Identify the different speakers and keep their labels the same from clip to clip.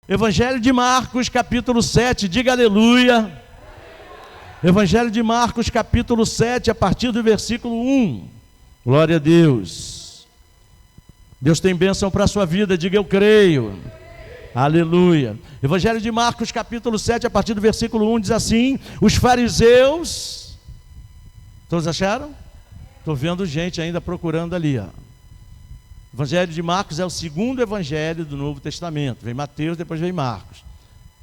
Speaker 1: Evangelho de Marcos, capítulo 7, diga aleluia. Evangelho de Marcos, capítulo 7, a partir do versículo 1. Glória a Deus. Deus tem bênção para a sua vida, diga eu creio. Aleluia. Evangelho de Marcos, capítulo 7, a partir do versículo 1, diz assim: os fariseus, todos acharam? Estou vendo gente ainda procurando ali, ó. Evangelho de Marcos é o segundo evangelho do Novo Testamento. Vem Mateus, depois vem Marcos.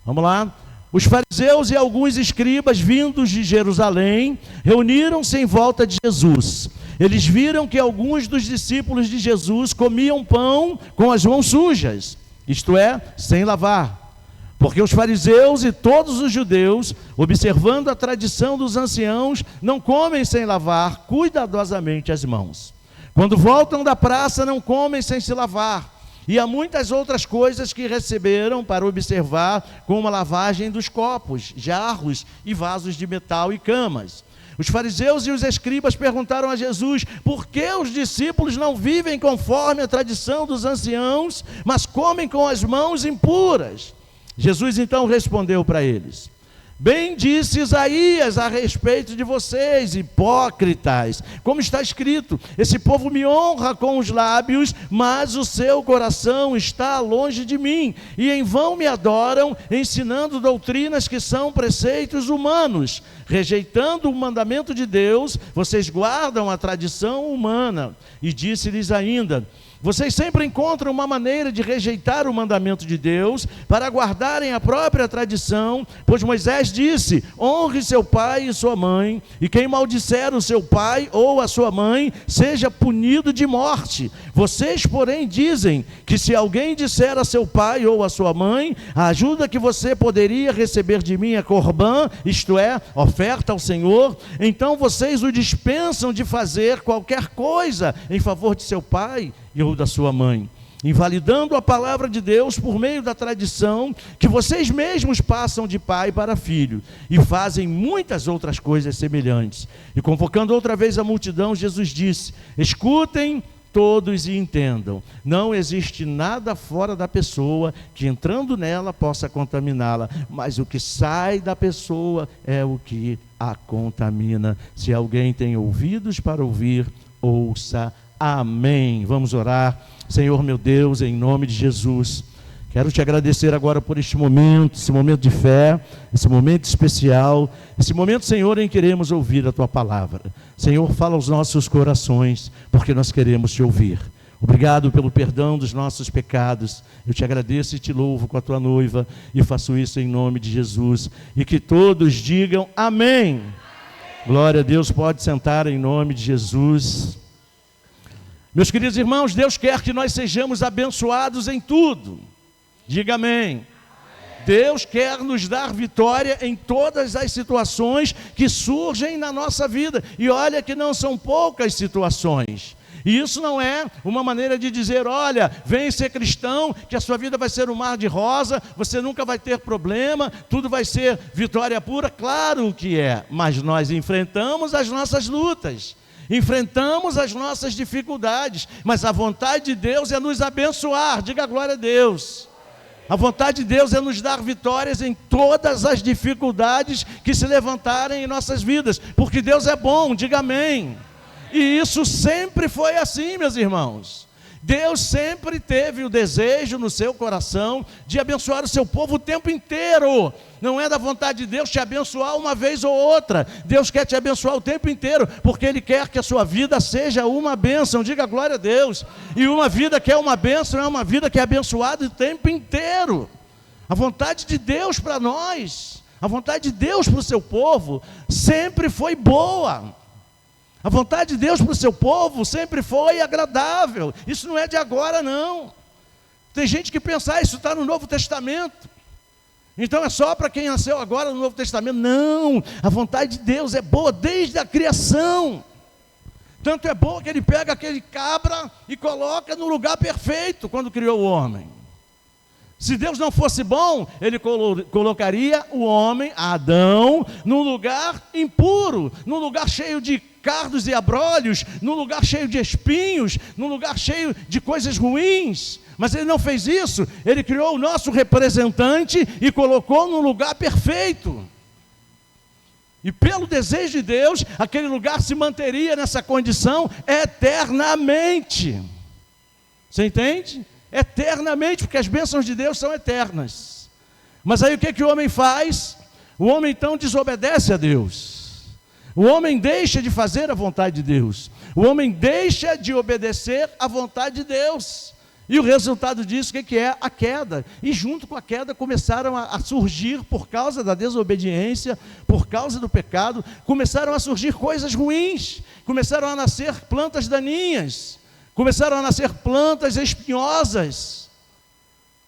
Speaker 1: Vamos lá? Os fariseus e alguns escribas vindos de Jerusalém reuniram-se em volta de Jesus. Eles viram que alguns dos discípulos de Jesus comiam pão com as mãos sujas, isto é, sem lavar. Porque os fariseus e todos os judeus, observando a tradição dos anciãos, não comem sem lavar cuidadosamente as mãos. Quando voltam da praça, não comem sem se lavar. E há muitas outras coisas que receberam para observar, como a lavagem dos copos, jarros e vasos de metal e camas. Os fariseus e os escribas perguntaram a Jesus: por que os discípulos não vivem conforme a tradição dos anciãos, mas comem com as mãos impuras? Jesus então respondeu para eles: bem disse Isaías a respeito de vocês, hipócritas, como está escrito: esse povo me honra com os lábios, mas o seu coração está longe de mim, e em vão me adoram, ensinando doutrinas que são preceitos humanos. Rejeitando o mandamento de Deus, vocês guardam a tradição humana. E disse-lhes ainda: vocês sempre encontram uma maneira de rejeitar o mandamento de Deus para guardarem a própria tradição, pois Moisés disse: honre seu pai e sua mãe, e quem maldisser o seu pai ou a sua mãe seja punido de morte. Vocês, porém, dizem que se alguém disser a seu pai ou a sua mãe: a ajuda que você poderia receber de mim é corbã, isto é, oferta ao Senhor, então vocês o dispensam de fazer qualquer coisa em favor de seu pai ou da sua mãe, invalidando a palavra de Deus por meio da tradição que vocês mesmos passam de pai para filho, e fazem muitas outras coisas semelhantes. E convocando outra vez a multidão, Jesus disse: escutem todos e entendam, não existe nada fora da pessoa que entrando nela possa contaminá-la, mas o que sai da pessoa é o que a contamina. Se alguém tem ouvidos para ouvir, ouça. Amém. Vamos orar. Senhor meu Deus, em nome de Jesus, quero te agradecer agora por este momento, esse momento de fé, esse momento especial, esse momento, Senhor, em que queremos ouvir a Tua palavra. Senhor, fala aos nossos corações, porque nós queremos te ouvir. Obrigado pelo perdão dos nossos pecados. Eu te agradeço e te louvo com a Tua noiva, e faço isso em nome de Jesus. E que todos digam amém. Amém. Glória a Deus. Pode sentar em nome de Jesus. Meus queridos irmãos, Deus quer que nós sejamos abençoados em tudo. Diga amém. Amém. Deus quer nos dar vitória em todas as situações que surgem na nossa vida. E olha que não são poucas situações. E isso não é uma maneira de dizer: olha, vem ser cristão, que a sua vida vai ser um mar de rosa, você nunca vai ter problema, tudo vai ser vitória pura. Claro que é, mas nós enfrentamos as nossas lutas. Enfrentamos as nossas dificuldades, mas a vontade de Deus é nos abençoar. Diga glória a Deus. A vontade de Deus é nos dar vitórias em todas as dificuldades que se levantarem em nossas vidas, porque Deus é bom. Diga amém. E isso sempre foi assim, meus irmãos. Deus sempre teve o desejo no seu coração de abençoar o seu povo o tempo inteiro. Não é da vontade de Deus te abençoar uma vez ou outra. Deus quer te abençoar o tempo inteiro, porque Ele quer que a sua vida seja uma bênção. Diga glória a Deus. E uma vida que é uma bênção é uma vida que é abençoada o tempo inteiro. A vontade de Deus para nós, a vontade de Deus para o seu povo sempre foi boa. A vontade de Deus para o seu povo sempre foi agradável. Isso não é de agora, não. Tem gente que pensa: isso está no Novo Testamento, então é só para quem nasceu agora no Novo Testamento. Não, a vontade de Deus é boa desde a criação. Tanto é boa que Ele pega aquele cabra e coloca no lugar perfeito quando criou o homem. Se Deus não fosse bom, Ele colocaria o homem, Adão, num lugar impuro, num lugar cheio de cardos e abrolhos, num lugar cheio de espinhos, num lugar cheio de coisas ruins. Mas ele não fez isso, ele criou o nosso representante e colocou num lugar perfeito. E pelo desejo de Deus, aquele lugar se manteria nessa condição eternamente. Você entende? Eternamente, porque as bênçãos de Deus são eternas. Mas aí o que o homem faz? O homem então desobedece a Deus. O homem deixa de fazer a vontade de Deus. O homem deixa de obedecer à vontade de Deus. E o resultado disso, o que é? A queda. E junto com a queda começaram a surgir, por causa da desobediência, por causa do pecado, começaram a surgir coisas ruins, começaram a nascer plantas daninhas, começaram a nascer plantas espinhosas,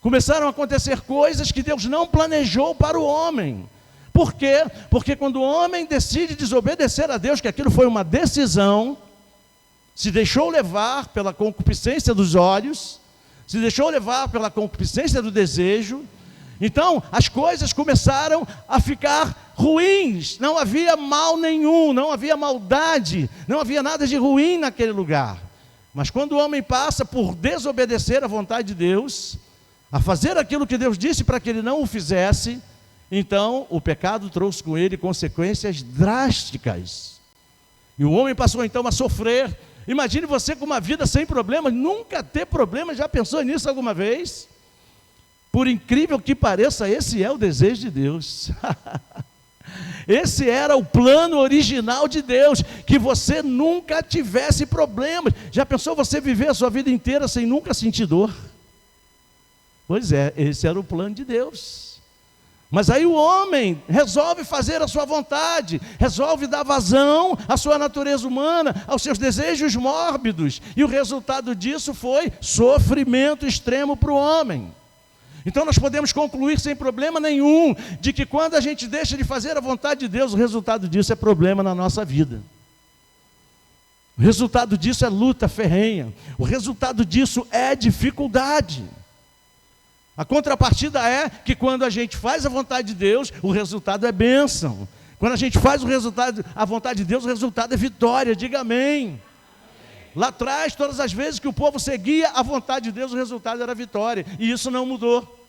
Speaker 1: começaram a acontecer coisas que Deus não planejou para o homem. Por quê? Porque quando o homem decide desobedecer a Deus, que aquilo foi uma decisão, se deixou levar pela concupiscência dos olhos, se deixou levar pela concupiscência do desejo, então as coisas começaram a ficar ruins, não havia mal nenhum, não havia maldade, não havia nada de ruim naquele lugar. Mas quando o homem passa por desobedecer à vontade de Deus, a fazer aquilo que Deus disse para que ele não o fizesse, então o pecado trouxe com ele consequências drásticas. E o homem passou então a sofrer. Imagine você com uma vida sem problemas, nunca ter problemas. Já pensou nisso alguma vez? Por incrível que pareça, esse é o desejo de Deus. Esse era o plano original de Deus, que você nunca tivesse problemas. Já pensou você viver a sua vida inteira sem nunca sentir dor? Pois é, esse era o plano de Deus. Mas aí o homem resolve fazer a sua vontade, resolve dar vazão à sua natureza humana, aos seus desejos mórbidos, e o resultado disso foi sofrimento extremo para o homem. Então nós podemos concluir sem problema nenhum, de que quando a gente deixa de fazer a vontade de Deus, o resultado disso é problema na nossa vida. O resultado disso é luta ferrenha, o resultado disso é dificuldade. A contrapartida é que quando a gente faz a vontade de Deus, o resultado é bênção. Quando a gente faz a vontade de Deus, o resultado é vitória. Diga amém. Lá atrás, todas as vezes que o povo seguia a vontade de Deus, o resultado era vitória. E isso não mudou.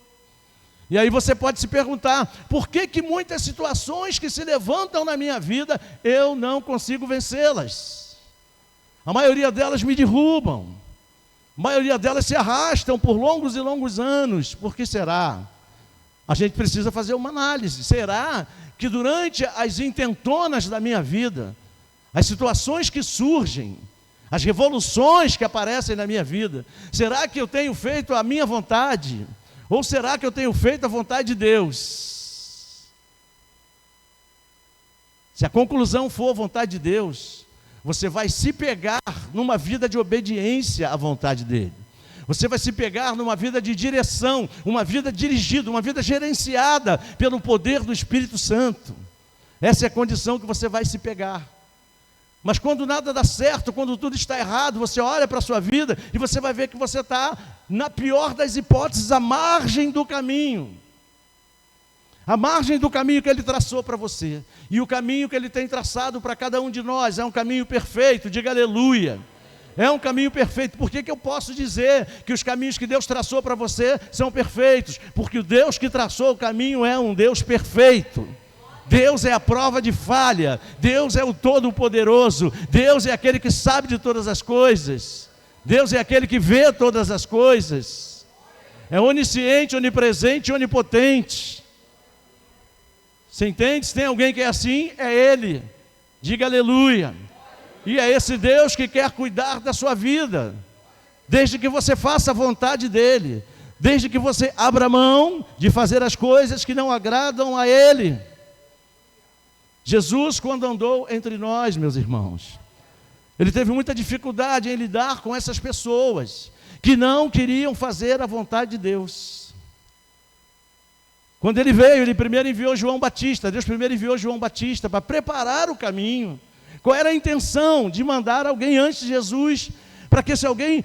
Speaker 1: E aí você pode se perguntar, por que muitas situações que se levantam na minha vida, eu não consigo vencê-las? A maioria delas me derrubam. A maioria delas se arrastam por longos e longos anos. Por que será? A gente precisa fazer uma análise. Será que durante as intentonas da minha vida, as situações que surgem, as revoluções que aparecem na minha vida, será que eu tenho feito a minha vontade? Ou será que eu tenho feito a vontade de Deus? Se a conclusão for a vontade de Deus, você vai se pegar numa vida de obediência à vontade dele. Você vai se pegar numa vida de direção, uma vida dirigida, uma vida gerenciada pelo poder do Espírito Santo. Essa é a condição que você vai se pegar. Mas quando nada dá certo, quando tudo está errado, você olha para a sua vida e você vai ver que você está, na pior das hipóteses, à margem do caminho. A margem do caminho que ele traçou para você. E o caminho que ele tem traçado para cada um de nós é um caminho perfeito, diga aleluia. É um caminho perfeito. Por que eu posso dizer que os caminhos que Deus traçou para você são perfeitos? Porque o Deus que traçou o caminho é um Deus perfeito. Deus é a prova de falha. Deus é o Todo-Poderoso. Deus é aquele que sabe de todas as coisas. Deus é aquele que vê todas as coisas. É onisciente, onipresente e onipotente. Você entende? Se tem alguém que é assim, é Ele. Diga aleluia. E é esse Deus que quer cuidar da sua vida, desde que você faça a vontade dEle, desde que você abra mão de fazer as coisas que não agradam a Ele. Jesus, quando andou entre nós, meus irmãos, Ele teve muita dificuldade em lidar com essas pessoas que não queriam fazer a vontade de Deus. Quando Ele veio, Ele primeiro enviou João Batista. Deus primeiro enviou João Batista para preparar o caminho. Qual era a intenção? De mandar alguém antes de Jesus, para que esse alguém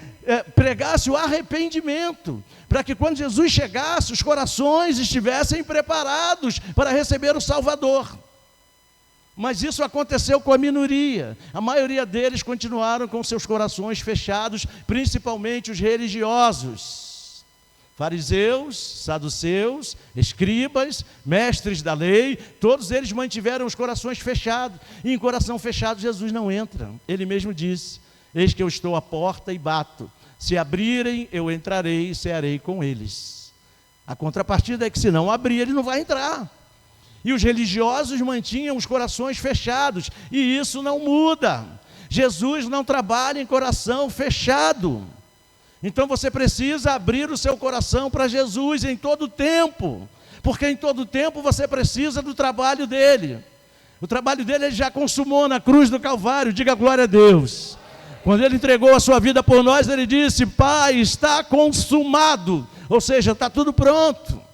Speaker 1: pregasse o arrependimento, para que quando Jesus chegasse, os corações estivessem preparados para receber o Salvador. Mas isso aconteceu com a minoria. A maioria deles continuaram com seus corações fechados, principalmente os religiosos. Fariseus, saduceus, escribas, mestres da lei, todos eles mantiveram os corações fechados. E em coração fechado Jesus não entra. Ele mesmo disse: eis que eu estou à porta e bato. Se abrirem, eu entrarei e cearei com eles. A contrapartida é que se não abrir, ele não vai entrar. E os religiosos mantinham os corações fechados, e isso não muda. Jesus não trabalha em coração fechado. Então você precisa abrir o seu coração para Jesus em todo tempo, porque em todo tempo você precisa do trabalho dele. O trabalho dele ele já consumou na cruz do Calvário, diga glória a Deus. Quando ele entregou a sua vida por nós, ele disse: Pai, está consumado, ou seja, está tudo pronto.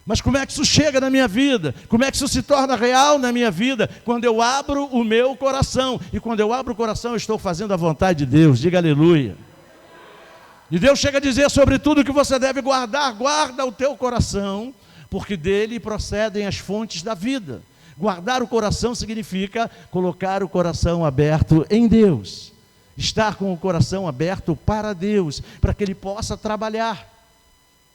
Speaker 1: Mas como é que isso chega na minha vida? Como é que isso se torna real na minha vida? Quando eu abro o meu coração. E quando eu abro o coração, eu estou fazendo a vontade de Deus. Diga aleluia. E Deus chega a dizer sobre tudo que você deve guardar. Guarda o teu coração, porque dele procedem as fontes da vida. Guardar o coração significa colocar o coração aberto em Deus. Estar com o coração aberto para Deus, para que Ele possa trabalhar.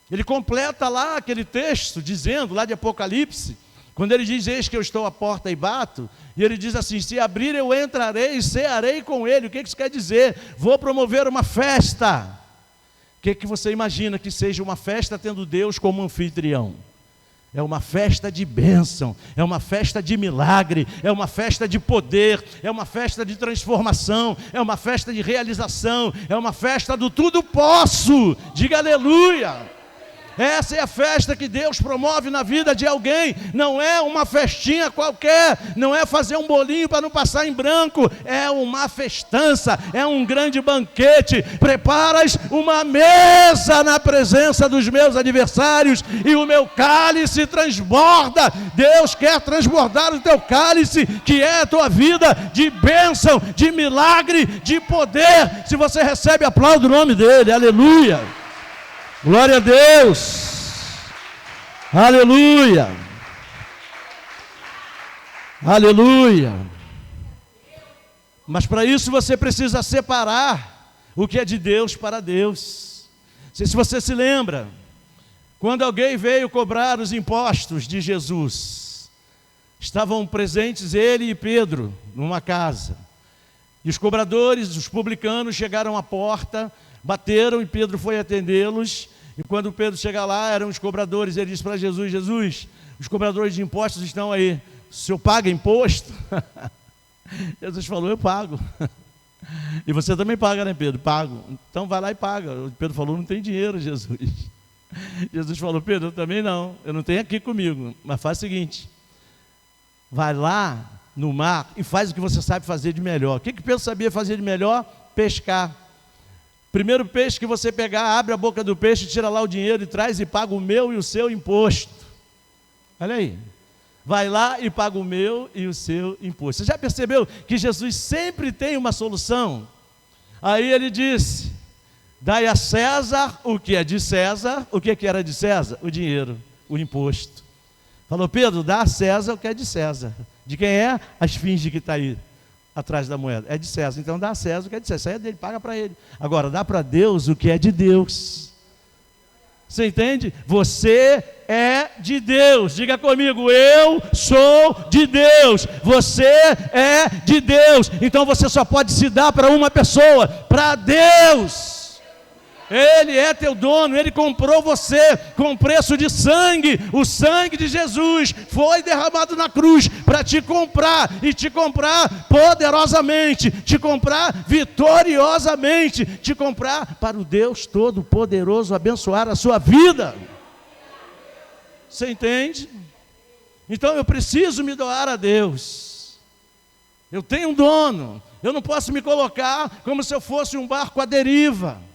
Speaker 1: Ele completa lá aquele texto, dizendo, lá de Apocalipse, quando ele diz: eis que eu estou à porta e bato, e ele diz assim: se abrir eu entrarei e cearei com ele. O que isso quer dizer? Vou promover uma festa. O que você imagina que seja uma festa tendo Deus como anfitrião? É uma festa de bênção, é uma festa de milagre, é uma festa de poder, é uma festa de transformação, é uma festa de realização, é uma festa do tudo posso. Diga aleluia. Essa é a festa que Deus promove na vida de alguém. Não é uma festinha qualquer, não é fazer um bolinho para não passar em branco, é uma festança, é um grande banquete. Preparas uma mesa na presença dos meus adversários e o meu cálice transborda. Deus quer transbordar o teu cálice, que é a tua vida, de bênção, de milagre, de poder. Se você recebe, aplaude o nome dele, aleluia. Glória a Deus, aleluia, aleluia. Mas para isso você precisa separar o que é de Deus para Deus. Não sei se você se lembra, quando alguém veio cobrar os impostos de Jesus, estavam presentes ele e Pedro numa casa, e os cobradores, os publicanos chegaram à porta, bateram e Pedro foi atendê-los. E quando Pedro chega lá, eram os cobradores. Ele disse para Jesus: Jesus, os cobradores de impostos estão aí, o senhor paga imposto? Jesus falou: eu pago. E você também paga, né, Pedro? Pago. Então vai lá e paga. O Pedro falou: não tem dinheiro, Jesus. Jesus falou: Pedro, eu também não, eu não tenho aqui comigo, mas faz o seguinte, vai lá no mar e faz o que você sabe fazer de melhor. O que Pedro sabia fazer de melhor? Pescar. Primeiro peixe que você pegar, abre a boca do peixe, tira lá o dinheiro e traz e paga o meu e o seu imposto. Olha aí, vai lá e paga o meu e o seu imposto. Você já percebeu que Jesus sempre tem uma solução? Aí ele disse: dai a César o que é de César. O que era de César? O dinheiro, o imposto. Falou: Pedro, dá a César o que é de César. De quem é? A esfinge que está aí atrás da moeda, é de César. Então dá a César o que é de César, isso aí é dele, paga para ele. Agora dá para Deus o que é de Deus. Você entende? Você é de Deus. Diga comigo: eu sou de Deus. Você é de Deus. Então você só pode se dar para uma pessoa, para Deus. Ele é teu dono, Ele comprou você com preço de sangue. O sangue de Jesus foi derramado na cruz para te comprar, e te comprar poderosamente, te comprar vitoriosamente, te comprar para o Deus Todo-Poderoso abençoar a sua vida. Você entende? Então eu preciso me doar a Deus. Eu tenho um dono, eu não posso me colocar como se eu fosse um barco à deriva.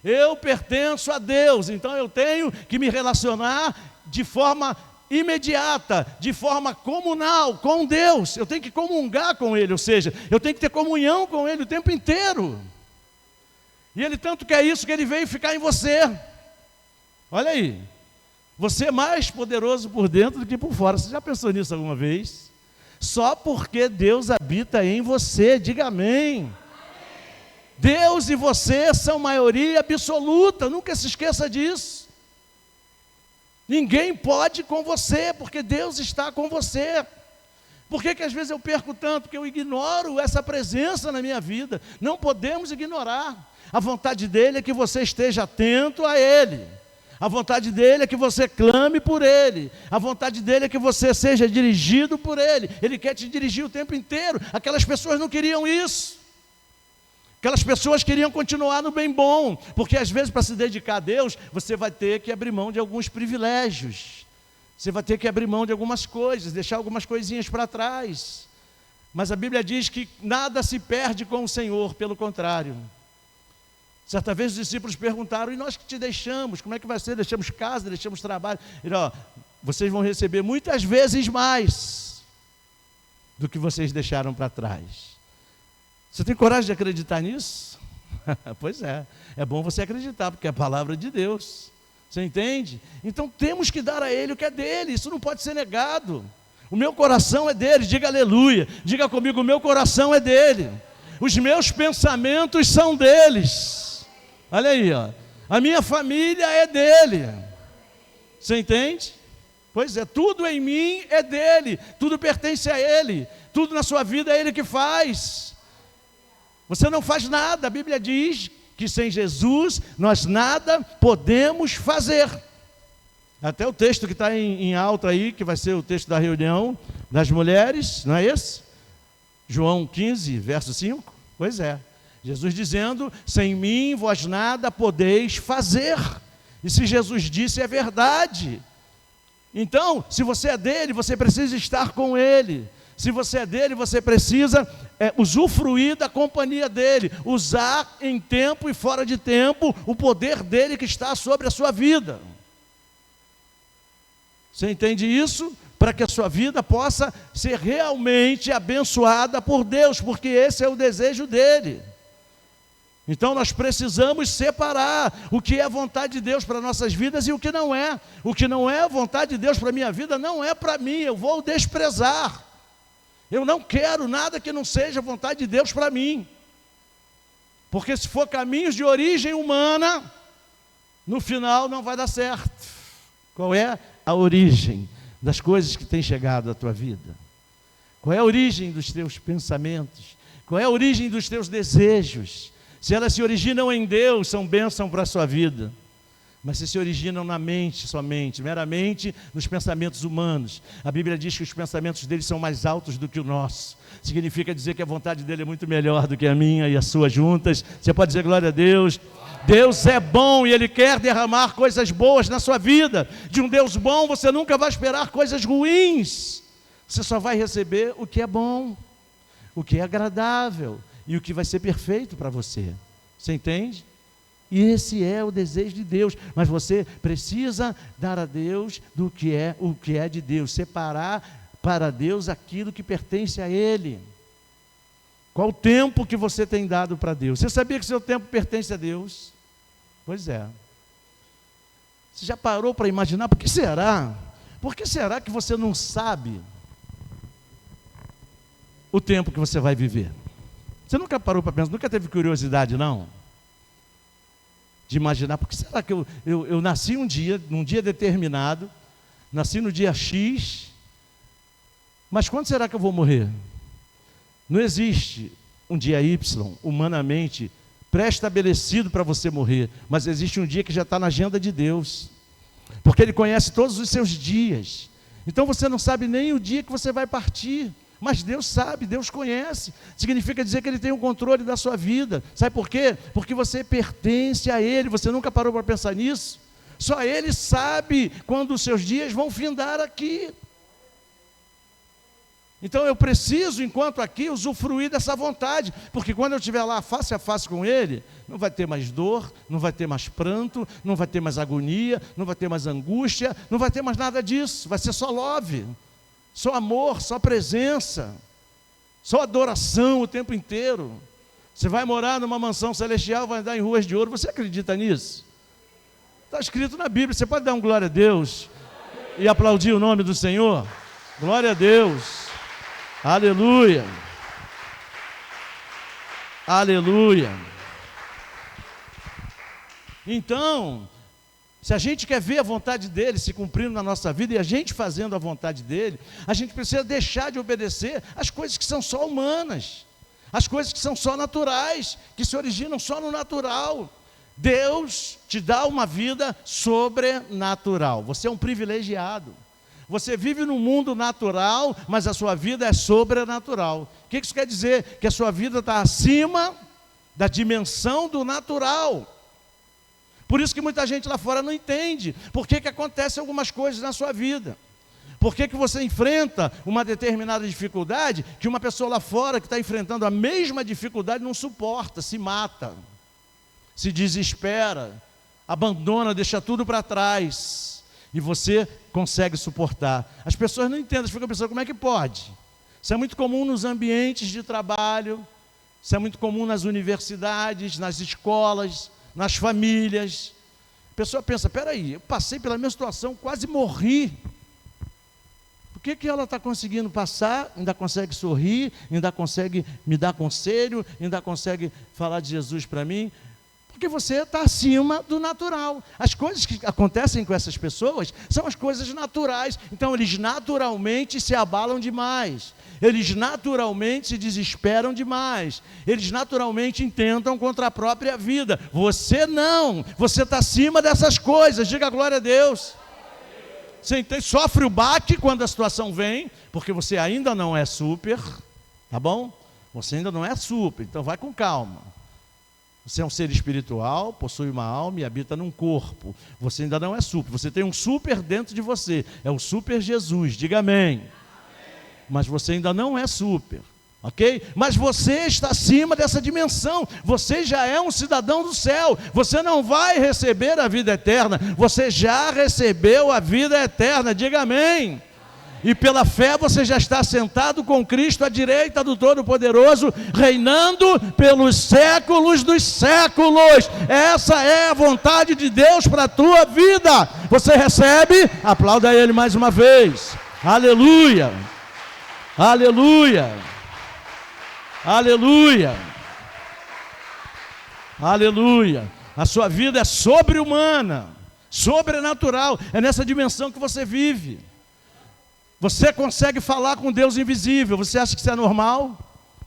Speaker 1: Eu pertenço a Deus, então eu tenho que me relacionar de forma imediata, de forma comunal com Deus. Eu tenho que comungar com Ele, ou seja, eu tenho que ter comunhão com Ele o tempo inteiro. E Ele tanto quer isso que Ele veio ficar em você. Olha aí, você é mais poderoso por dentro do que por fora. Você já pensou nisso alguma vez? só porque Deus habita em você. Diga amém. Deus e você são maioria absoluta, nunca se esqueça disso. Ninguém pode com você, porque Deus está com você. Por que às vezes eu perco tanto? Porque eu ignoro essa presença na minha vida. Não podemos ignorar. A vontade dele é que você esteja atento a ele. A vontade dele é que você clame por ele. A vontade dele é que você seja dirigido por ele. Ele quer te dirigir o tempo inteiro. Aquelas pessoas não queriam isso. Aquelas pessoas queriam continuar no bem bom, porque às vezes para se dedicar a Deus, você vai ter que abrir mão de alguns privilégios, você vai ter que abrir mão de algumas coisas, deixar algumas coisinhas para trás. Mas a Bíblia diz que nada se perde com o Senhor, pelo contrário. Certa vez os discípulos perguntaram: e nós que te deixamos, como é que vai ser? Deixamos casa, deixamos trabalho. Ele, vocês vão receber muitas vezes mais do que vocês deixaram para trás. Você tem coragem de acreditar nisso? Pois é bom você acreditar, porque é a palavra de Deus. Você entende? Então temos que dar a Ele o que é dele, isso não pode ser negado. O meu coração é dele, diga aleluia. Diga comigo, o meu coração é dele. Os meus pensamentos são deles. Olha aí, a minha família é dele. Você entende? Pois é, tudo em mim é dele, tudo pertence a ele, tudo na sua vida é ele que faz. Você não faz nada, a Bíblia diz que sem Jesus nós nada podemos fazer. Até o texto que está em alto aí, que vai ser o texto da reunião das mulheres, não é esse? João 15, verso 5. Pois é, Jesus dizendo: sem mim vós nada podeis fazer. E se Jesus disse, é verdade. Então, se você é dele, você precisa estar com ele. Se você é dele, você precisa usufruir da companhia dele, usar em tempo e fora de tempo o poder dele que está sobre a sua vida. Você entende isso? Para que a sua vida possa ser realmente abençoada por Deus, porque esse é o desejo dele. Então nós precisamos separar o que é a vontade de Deus para nossas vidas e o que não é. O que não é a vontade de Deus para a minha vida não é para mim, eu vou desprezar. Eu não quero nada que não seja a vontade de Deus para mim. Porque se for caminhos de origem humana, no final não vai dar certo. Qual é a origem das coisas que têm chegado à tua vida? Qual é a origem dos teus pensamentos? Qual é a origem dos teus desejos? Se elas se originam em Deus, são bênção para a sua vida. Mas se originam na mente somente, meramente nos pensamentos humanos. A Bíblia diz que os pensamentos dele são mais altos do que o nosso. Significa dizer que a vontade dele é muito melhor do que a minha e a sua juntas. Você pode dizer glória a Deus. Deus é bom e ele quer derramar coisas boas na sua vida. De um Deus bom você nunca vai esperar coisas ruins. Você só vai receber o que é bom, o que é agradável e o que vai ser perfeito para você. Você entende? E esse é o desejo de Deus, mas você precisa dar a Deus o que é de Deus, separar para Deus aquilo que pertence a Ele. Qual o tempo que você tem dado para Deus? Você sabia que seu tempo pertence a Deus? Pois é. Você já parou para imaginar, por que será? Por que será que você não sabe o tempo que você vai viver? Você nunca parou para pensar, nunca teve curiosidade, não? De imaginar, porque será que eu nasci num dia determinado, nasci no dia X, mas quando será que eu vou morrer? Não existe um dia Y, humanamente, pré-estabelecido para você morrer, mas existe um dia que já está na agenda de Deus, porque Ele conhece todos os seus dias. Então você não sabe nem o dia que você vai partir, mas Deus sabe, Deus conhece. Significa dizer que Ele tem o controle da sua vida. Sabe por quê? Porque você pertence a Ele. Você nunca parou para pensar nisso? Só Ele sabe quando os seus dias vão findar aqui. Então eu preciso, enquanto aqui, usufruir dessa vontade, porque quando eu estiver lá face a face com Ele, não vai ter mais dor, não vai ter mais pranto, não vai ter mais agonia, não vai ter mais angústia, não vai ter mais nada disso, vai ser só love. Só amor, só presença, só adoração o tempo inteiro. Você vai morar numa mansão celestial, vai andar em ruas de ouro. Você acredita nisso? Está escrito na Bíblia. Você pode dar um glória a Deus e aplaudir o nome do Senhor? Glória a Deus. Aleluia. Aleluia. Então, se a gente quer ver a vontade dele se cumprindo na nossa vida e a gente fazendo a vontade dele, a gente precisa deixar de obedecer às coisas que são só humanas, as coisas que são só naturais, que se originam só no natural. Deus te dá uma vida sobrenatural. Você é um privilegiado. Você vive num mundo natural, mas a sua vida é sobrenatural. O que isso quer dizer? Que a sua vida está acima da dimensão do natural. Por isso que muita gente lá fora não entende por que acontecem algumas coisas na sua vida. Por que você enfrenta uma determinada dificuldade que uma pessoa lá fora que está enfrentando a mesma dificuldade não suporta, se mata, se desespera, abandona, deixa tudo para trás. E você consegue suportar. As pessoas não entendem, ficam pensando, como é que pode? Isso é muito comum nos ambientes de trabalho, isso é muito comum nas universidades, nas escolas, nas famílias. A pessoa pensa, peraí, eu passei pela mesma situação, quase morri. Por que ela está conseguindo passar, ainda consegue sorrir, ainda consegue me dar conselho, ainda consegue falar de Jesus para mim? Porque você está acima do natural. As coisas que acontecem com essas pessoas são as coisas naturais. Então eles naturalmente se abalam demais. Eles naturalmente se desesperam demais. Eles naturalmente intentam contra a própria vida. Você não. Você está acima dessas coisas. Diga glória a Deus. Você sofre o baque quando a situação vem, porque você ainda não é super, tá bom? Você ainda não é super, então vai com calma. Você é um ser espiritual, possui uma alma e habita num corpo. Você ainda não é super. Você tem um super dentro de você. É o super Jesus. Diga amém. Mas você ainda não é super. Ok? Mas você está acima dessa dimensão. Você já é um cidadão do céu. Você não vai receber a vida eterna. Você já recebeu a vida eterna. Diga amém. E pela fé você já está sentado com Cristo à direita do Todo-Poderoso, reinando pelos séculos dos séculos. Essa é a vontade de Deus para a tua vida. Você recebe? Aplauda Ele mais uma vez. Aleluia. Aleluia. Aleluia. Aleluia. A sua vida é sobre-humana, sobrenatural. É nessa dimensão que você vive. Você consegue falar com Deus invisível. Você acha que isso é normal?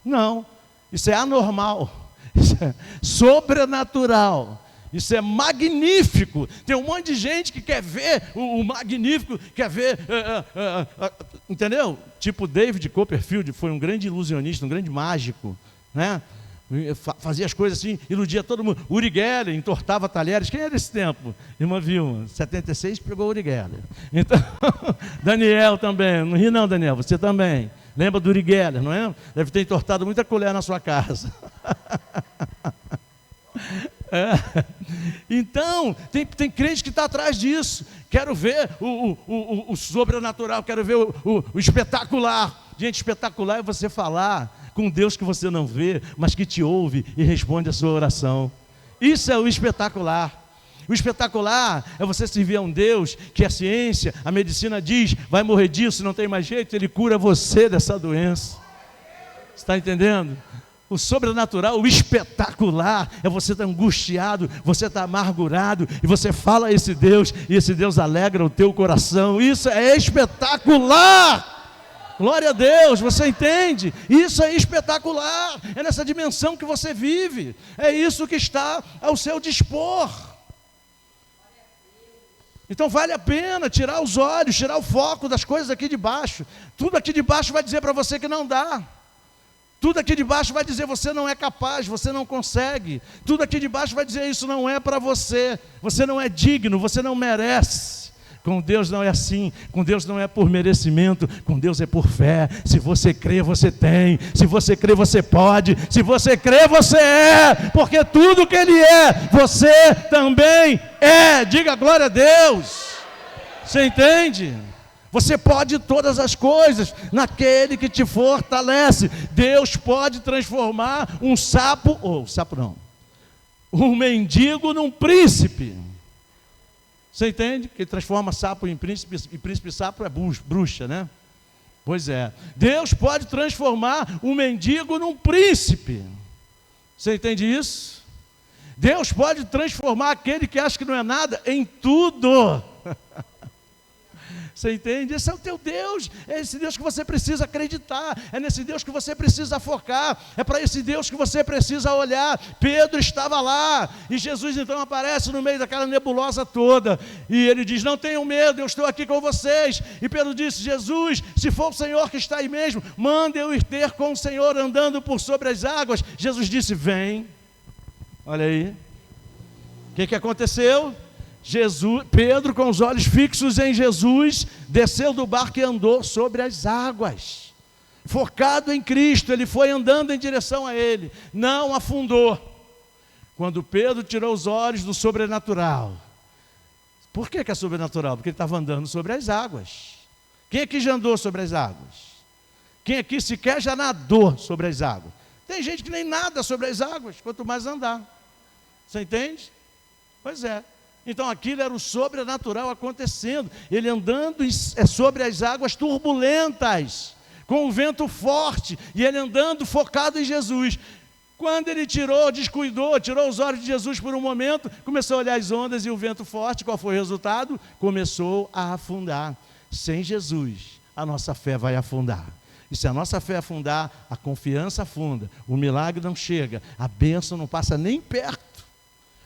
Speaker 1: Não. Isso é anormal. Isso é sobrenatural. Isso é magnífico. Tem um monte de gente que quer ver o magnífico, quer ver, entendeu? Tipo David Copperfield, foi um grande ilusionista, um grande mágico, né? Fazia as coisas assim, iludia todo mundo. Uri Geller entortava talheres. Quem era desse tempo? Irmã Vilma, 76 pegou Uri Geller. Então, Daniel também, não ri não, Daniel, você também. Lembra do Uri Geller, não é? Deve ter entortado muita colher na sua casa. É. Então, tem crente que está atrás disso. Quero ver o sobrenatural, quero ver o espetacular. Gente, espetacular é você falar com Deus que você não vê, mas que te ouve e responde a sua oração. Isso é o espetacular. O espetacular é você servir a um Deus que a ciência, a medicina diz, vai morrer disso, não tem mais jeito, Ele cura você dessa doença. Você está entendendo? O sobrenatural, o espetacular é você estar angustiado, você estar amargurado, e você fala a esse Deus, e esse Deus alegra o teu coração. Isso é espetacular. Glória a Deus, você entende? Isso é espetacular, é nessa dimensão que você vive, é isso que está ao seu dispor. Então vale a pena tirar os olhos, tirar o foco das coisas aqui de baixo. Tudo aqui de baixo vai dizer para você que não dá. Tudo aqui de baixo vai dizer você não é capaz, você não consegue. Tudo aqui de baixo vai dizer isso não é para você, você não é digno, você não merece. Com Deus não é assim, com Deus não é por merecimento, com Deus é por fé. Se você crê, você tem, se você crê, você pode, se você crê, você é, porque tudo que Ele é, você também é. Diga glória a Deus. Você entende? Você pode todas as coisas naquele que te fortalece. Deus pode transformar um sapo, um mendigo num príncipe. Você entende? Que ele transforma sapo em príncipe, e príncipe sapo é bruxa, né? Pois é, Deus pode transformar um mendigo num príncipe. Você entende isso? Deus pode transformar aquele que acha que não é nada em tudo. Você entende? Esse é o teu Deus, é esse Deus que você precisa acreditar, é nesse Deus que você precisa focar, é para esse Deus que você precisa olhar. Pedro estava lá, e Jesus então aparece no meio daquela nebulosa toda, e ele diz: não tenham medo, eu estou aqui com vocês. E Pedro disse: Jesus, se for o Senhor que está aí mesmo, manda eu ir ter com o Senhor andando por sobre as águas. Jesus disse: vem. Olha aí, o que aconteceu? Pedro, com os olhos fixos em Jesus, desceu do barco e andou sobre as águas. Focado em Cristo, ele foi andando em direção a Ele, não afundou. Quando Pedro tirou os olhos do sobrenatural. Por que é sobrenatural? Porque ele estava andando sobre as águas. Quem aqui já andou sobre as águas? Quem aqui sequer já nadou sobre as águas? Tem gente que nem nada sobre as águas, quanto mais andar. Você entende? Pois é. Então aquilo era o sobrenatural acontecendo, ele andando sobre as águas turbulentas, com o vento forte, e ele andando focado em Jesus. Quando ele descuidou, tirou os olhos de Jesus por um momento, começou a olhar as ondas e o vento forte, qual foi o resultado? Começou a afundar. Sem Jesus, a nossa fé vai afundar. E se a nossa fé afundar, a confiança afunda, o milagre não chega, a bênção não passa nem perto.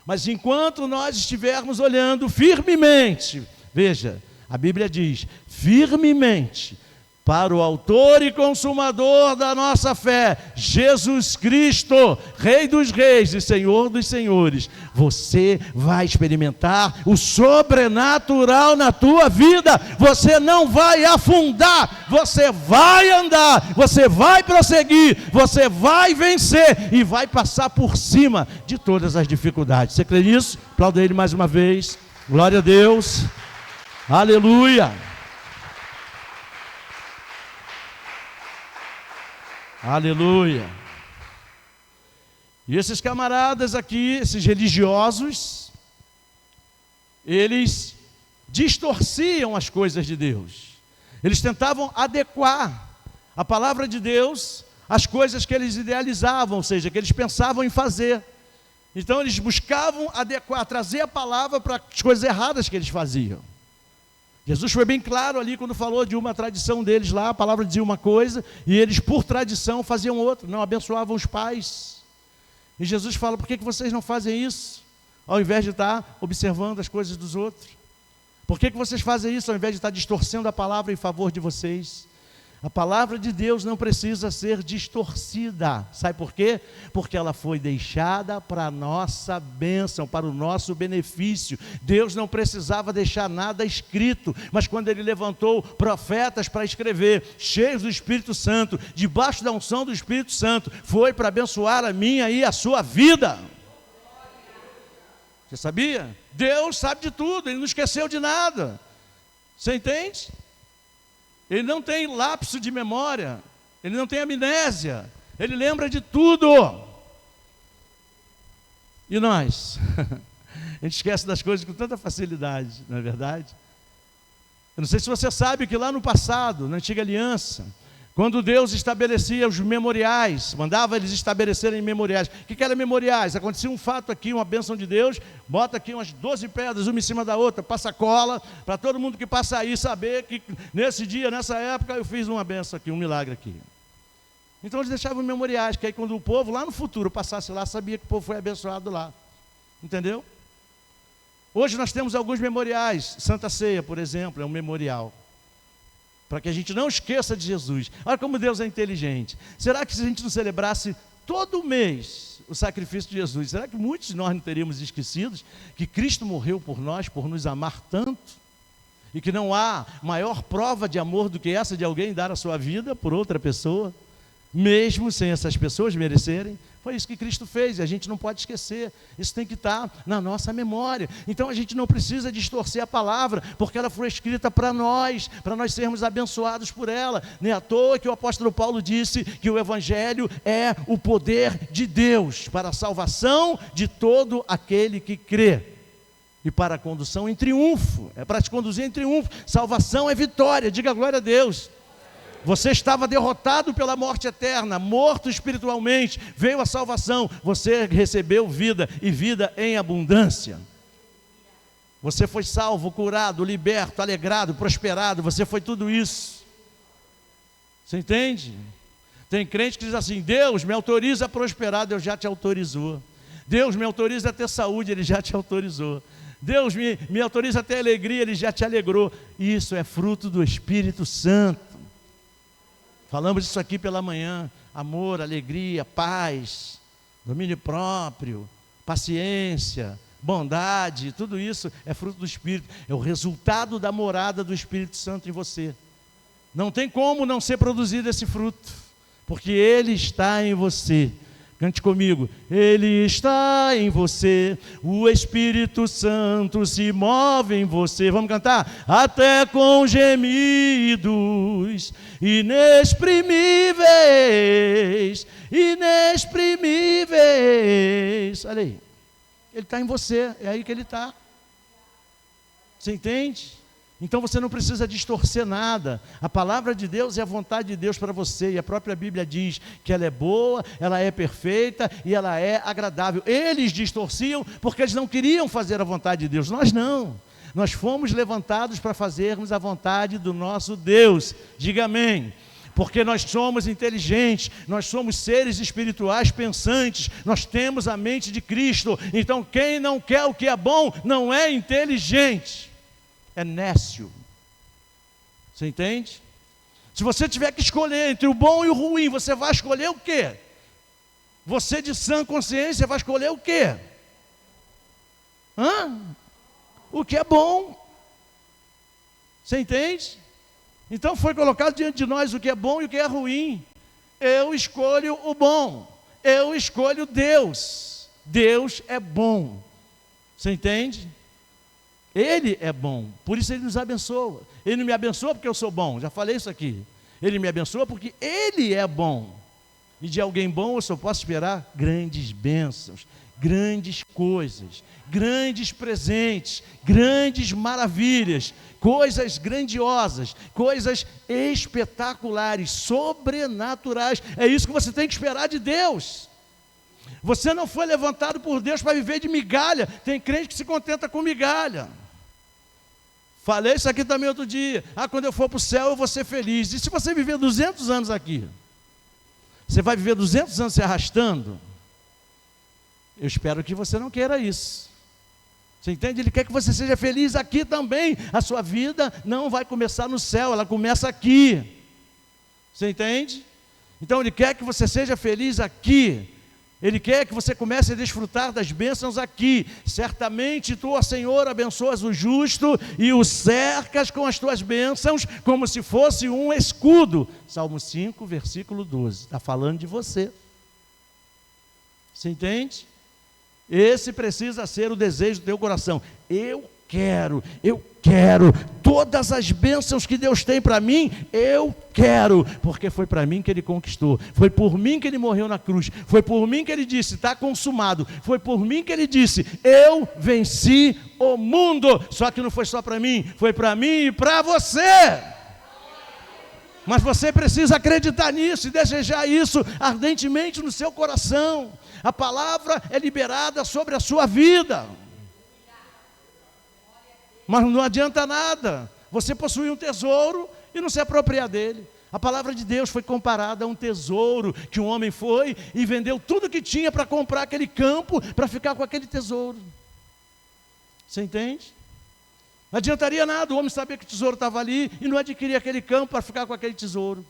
Speaker 1: Mas enquanto nós estivermos olhando firmemente, veja, a Bíblia diz, firmemente, para o autor e consumador da nossa fé, Jesus Cristo, Rei dos Reis e Senhor dos Senhores, você vai experimentar o sobrenatural na tua vida. Você não vai afundar, você vai andar, você vai prosseguir, você vai vencer e vai passar por cima de todas as dificuldades. Você crê nisso? Aplauda Ele mais uma vez. Glória a Deus. Aleluia. Aleluia. E esses camaradas aqui, esses religiosos, eles distorciam as coisas de Deus. Eles tentavam adequar a palavra de Deus às coisas que eles idealizavam, ou seja, que eles pensavam em fazer. Então eles buscavam adequar, trazer a palavra para as coisas erradas que eles faziam. Jesus foi bem claro ali quando falou de uma tradição deles lá, a palavra dizia uma coisa, e eles por tradição faziam outra, não abençoavam os pais. E Jesus fala: por que vocês não fazem isso? Ao invés de estar observando as coisas dos outros. Por que vocês fazem isso ao invés de estar distorcendo a palavra em favor de vocês? A palavra de Deus não precisa ser distorcida. Sabe por quê? Porque ela foi deixada para a nossa bênção, para o nosso benefício. Deus não precisava deixar nada escrito, mas quando Ele levantou profetas para escrever, cheios do Espírito Santo, debaixo da unção do Espírito Santo, foi para abençoar a minha e a sua vida. Você sabia? Deus sabe de tudo, Ele não esqueceu de nada. Você entende? Ele não tem lapso de memória, ele não tem amnésia, ele lembra de tudo. E nós? A gente esquece das coisas com tanta facilidade, não é verdade? Eu não sei se você sabe que lá no passado, na antiga aliança, quando Deus estabelecia os memoriais, mandava eles estabelecerem memoriais. O que eram memoriais? Acontecia um fato aqui, uma bênção de Deus, bota aqui umas 12 pedras, uma em cima da outra, passa cola, para todo mundo que passa aí saber que nesse dia, nessa época, eu fiz uma bênção aqui, um milagre aqui. Então eles deixavam memoriais, que aí quando o povo lá no futuro passasse lá, sabia que o povo foi abençoado lá. Entendeu? Hoje nós temos alguns memoriais. Santa Ceia, por exemplo, é um memorial, para que a gente não esqueça de Jesus. Olha como Deus é inteligente. Será que se a gente não celebrasse todo mês o sacrifício de Jesus, será que muitos de nós não teríamos esquecido que Cristo morreu por nós, por nos amar tanto? E que não há maior prova de amor do que essa de alguém dar a sua vida por outra pessoa, mesmo sem essas pessoas merecerem? Foi isso que Cristo fez e a gente não pode esquecer. Isso tem que estar na nossa memória. Então a gente não precisa distorcer a palavra, porque ela foi escrita para nós sermos abençoados por ela. Nem à toa que o apóstolo Paulo disse que o Evangelho é o poder de Deus para a salvação de todo aquele que crê. E para a condução em triunfo, é para te conduzir em triunfo. Salvação é vitória, diga glória a Deus. Você estava derrotado pela morte eterna, morto espiritualmente, veio a salvação, você recebeu vida e vida em abundância. Você foi salvo, curado, liberto, alegrado, prosperado, você foi tudo isso. Você entende? Tem crente que diz assim: Deus me autoriza a prosperar, Deus já te autorizou. Deus me autoriza a ter saúde, Ele já te autorizou. Deus me autoriza a ter alegria, Ele já te alegrou. Isso é fruto do Espírito Santo. Falamos disso aqui pela manhã: amor, alegria, paz, domínio próprio, paciência, bondade, tudo isso é fruto do Espírito, é o resultado da morada do Espírito Santo em você. Não tem como não ser produzido esse fruto, porque Ele está em você. Cante comigo: Ele está em você, o Espírito Santo se move em você. Vamos cantar? Até com gemidos inexprimíveis, inexprimíveis. Olha aí, Ele está em você, é aí que Ele está. Você entende? Então você não precisa distorcer nada. A palavra de Deus é a vontade de Deus para você, e a própria Bíblia diz que ela é boa, ela é perfeita e ela é agradável. Eles distorciam porque eles não queriam fazer a vontade de Deus. Nós não. Nós fomos levantados para fazermos a vontade do nosso Deus. Diga amém. Porque nós somos inteligentes, nós somos seres espirituais pensantes, nós temos a mente de Cristo. Então quem não quer o que é bom não é inteligente, é nécio. Você entende? Se você tiver que escolher entre o bom e o ruim, você vai escolher o quê? Você de sã consciência vai escolher o quê? O que é bom. Você entende? Então foi colocado diante de nós o que é bom e o que é ruim. Eu escolho o bom. Eu escolho Deus. Deus é bom. Você entende? Ele é bom, por isso Ele nos abençoa. Ele não me abençoa porque eu sou bom, já falei isso aqui. Ele me abençoa porque Ele é bom. E de alguém bom eu só posso esperar grandes bênçãos, grandes coisas, grandes presentes, grandes maravilhas, coisas grandiosas, coisas espetaculares, sobrenaturais. É isso que você tem que esperar de Deus. Você não foi levantado por Deus para viver de migalha. Tem crente que se contenta com migalha. Falei isso aqui também outro dia. Quando eu for para o céu eu vou ser feliz. E se você viver 200 anos aqui? Você vai viver 200 anos se arrastando? Eu espero que você não queira isso. Você entende? Ele quer que você seja feliz aqui também. A sua vida não vai começar no céu, ela começa aqui. Você entende? Então Ele quer que você seja feliz aqui. Ele quer que você comece a desfrutar das bênçãos aqui. Certamente tu, ó Senhor, abençoas o justo e o cercas com as tuas bênçãos, como se fosse um escudo. Salmo 5, versículo 12. Está falando de você. Você entende? Esse precisa ser o desejo do teu coração. Eu quero todas as bênçãos que Deus tem para mim, eu quero, porque foi para mim que Ele conquistou, foi por mim que Ele morreu na cruz, foi por mim que Ele disse, está consumado, foi por mim que Ele disse, eu venci o mundo. Só que não foi só para mim, foi para mim e para você. Mas você precisa acreditar nisso e desejar isso ardentemente no seu coração. A palavra é liberada sobre a sua vida. Mas não adianta nada você possuir um tesouro e não se apropriar dele. A palavra de Deus foi comparada a um tesouro que um homem foi e vendeu tudo que tinha para comprar aquele campo, para ficar com aquele tesouro. Você entende? Não adiantaria nada o homem saber que o tesouro estava ali e não adquirir aquele campo para ficar com aquele tesouro.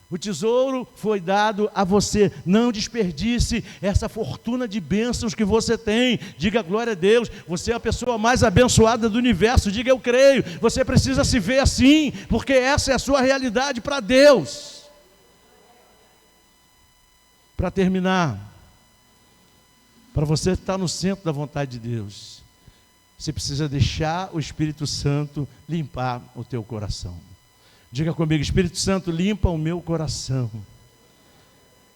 Speaker 1: O tesouro foi dado a você. Não desperdice essa fortuna de bênçãos que você tem. Diga glória a Deus. Você é a pessoa mais abençoada do universo. Diga eu creio. Você precisa se ver assim, porque essa é a sua realidade para Deus. Para terminar, para você estar no centro da vontade de Deus, você precisa deixar o Espírito Santo limpar o teu coração. Diga comigo: Espírito Santo, limpa o meu coração.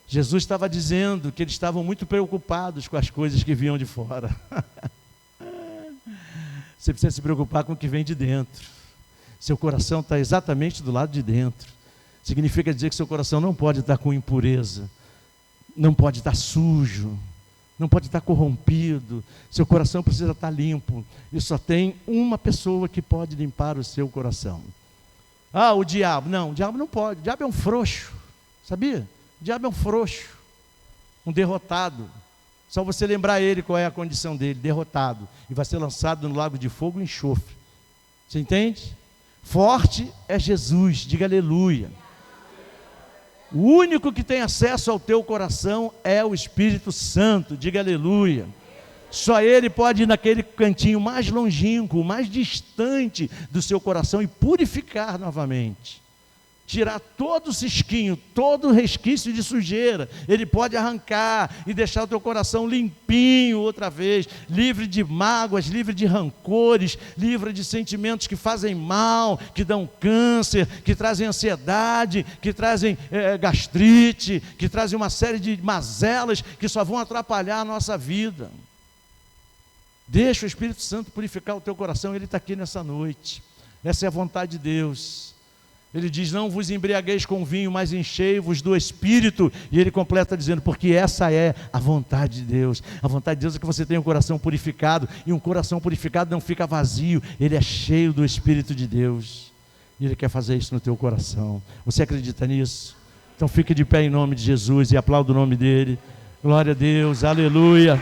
Speaker 1: Jesus estava dizendo que eles estavam muito preocupados com as coisas que vinham de fora. Você precisa se preocupar com o que vem de dentro. Seu coração está exatamente do lado de dentro. Significa dizer que seu coração não pode estar com impureza, não pode estar sujo, não pode estar corrompido. Seu coração precisa estar limpo. E só tem uma pessoa que pode limpar o seu coração. Ah, o diabo. Não, o diabo não pode. O diabo é um frouxo, sabia? O diabo é um frouxo, um derrotado. Só você lembrar ele qual é a condição dele, derrotado. E vai ser lançado no lago de fogo e enxofre. Você entende? Forte é Jesus, diga aleluia. O único que tem acesso ao teu coração é o Espírito Santo, diga aleluia. Só Ele pode ir naquele cantinho mais longínquo, mais distante do seu coração e purificar novamente. Tirar todo o cisquinho, todo o resquício de sujeira. Ele pode arrancar e deixar o teu coração limpinho outra vez, livre de mágoas, livre de rancores, livre de sentimentos que fazem mal, que dão câncer, que trazem ansiedade, que trazem gastrite, que trazem uma série de mazelas que só vão atrapalhar a nossa vida. Deixa o Espírito Santo purificar o teu coração, Ele está aqui nessa noite. Essa é a vontade de Deus. Ele diz, não vos embriagueis com vinho, mas enchei-vos do Espírito. E ele completa dizendo, porque essa é a vontade de Deus. A vontade de Deus é que você tenha um coração purificado. E um coração purificado não fica vazio. Ele é cheio do Espírito de Deus. E Ele quer fazer isso no teu coração. Você acredita nisso? Então fique de pé em nome de Jesus e aplauda o nome dele. Glória a Deus, aleluia.